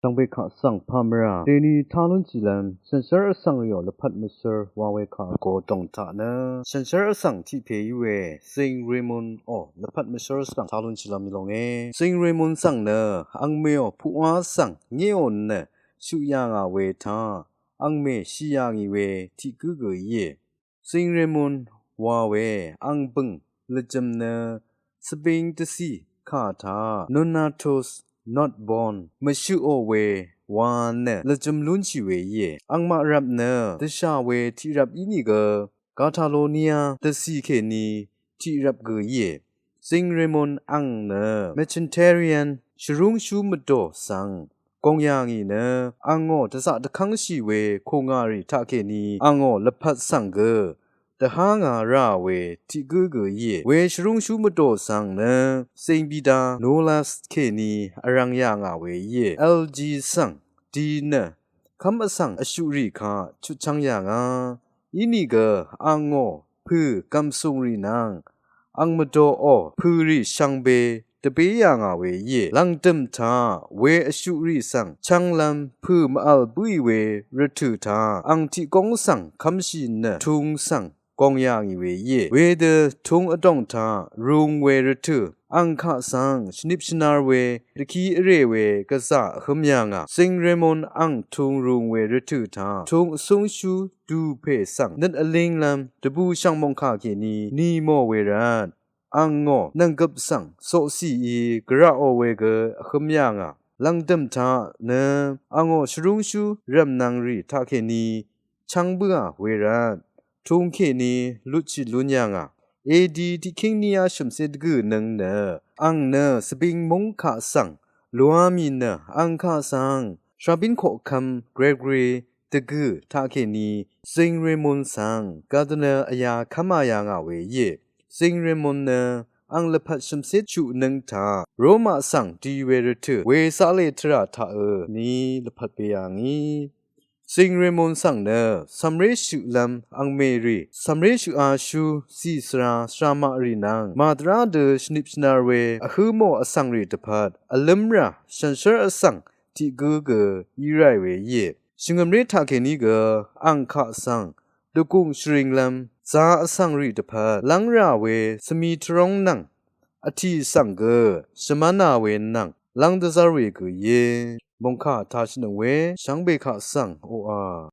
上贝卡桑帕梅拉，这里讨论起来，神十二桑有了帕米斯瓦维卡国动塔呢，神十二桑ที่เพย์เวซิงเรมอนอ๋อ了帕米斯桑讨论起来มีลงซิงเรมอน桑呢อังเมอผู้อา桑เงี้ยน呢สุยางาเวทาอังเมชิยางีเวที่กูเกยซิงเรมอนวาเวอังบึงละจำเนสเปนตสีขาทานนนาโทสnot born မရှုအိုဝေဝါနဲ့လကြမ်လွန်ချီဝေယေအင်မရပ်နတရှာဝေတီရပ်ဤနီကဂါထာလိုနီယာတစီခေနီတီရပ်ကယေစင်ရမွန်အန်နမချန်တရီယန်ရှရုံရှုမတော်ဆန်ကုံယာငီနအငောတစတခန်းရှိဝေခိုငါရီထခေနီအငောလဖတ်ဆန်ကတဟာငါရဝေတီကူကူယေဝေရှရုံရှုမတော်ဆန်နစိန်ပီတာနိုလတ်ခေနီအရန်ယာငါဝေယေ LG ဆန်ဒီနခမ်အဆန်အရှုရိခါချွချန်းယာငါဤနီကအငောဖူကမ်ဆုံရီနန်အင်မတော်အောဖူရီရှန်ဘေတပေးယာငါဝေယေလန်တမ်သာဝေအရှုရိဆန်ချန်လမ်ဖူမအလ်ပွိဝေရထုသာအန်တီကုံဆန်ခမ်ရှိနထုံဆန်กองยางเวเยเวเดทงอดองทารุงเวรตุอังคะสังชนิปชนาเวตะคีเรเวกะสะขมยางะซิงเรมอนอังทุงรุงเวรตุทาทงซุงชูดูเพสังนัดอลิงลัมตะบูช่างมงคาเกนีโมเวรันอังงอนังกับสังโซซีอีกระโอเวกะขมยางะลังดมทาเนอังอชรุงชูรัมนังรีทาเกนีชังเบือเวรันทุงเขนีลุจิลุญญางเอดีที่คิงนียาชมเสดกูนังเนอังเนสปริงมงคาสังลัวมีเนอังคาสังชาบินโคคัมเกรกรีตะกูทาเขนีซิงเรมอนสังกาดเนอยาคามายางเวเยซิงเรมอนเนอังละพัดชมเสดชูนังทาโรมาสังดีเวรตุเวซาเลทราทานีละพัดเปียงีสิงเรมอนสังเนสัมเรชุลัมอังเมรีสัมเรชุอาชูซีสราสรามารีนังมาตราเดชนิปชนาเวอหือโมอสังรีตพัดอลัมราชันเชออสังที่กูเกยีไรเวเยชิงอมเรทาเคนีเกอังคะสังดกุงชริงลัมซาอสังรีตพัดลังราเวสมีทรองนังอธิสังเกชมานาเวนังลังดซาเวเกเยมงคาทาชนเวชังเบคาสังโออา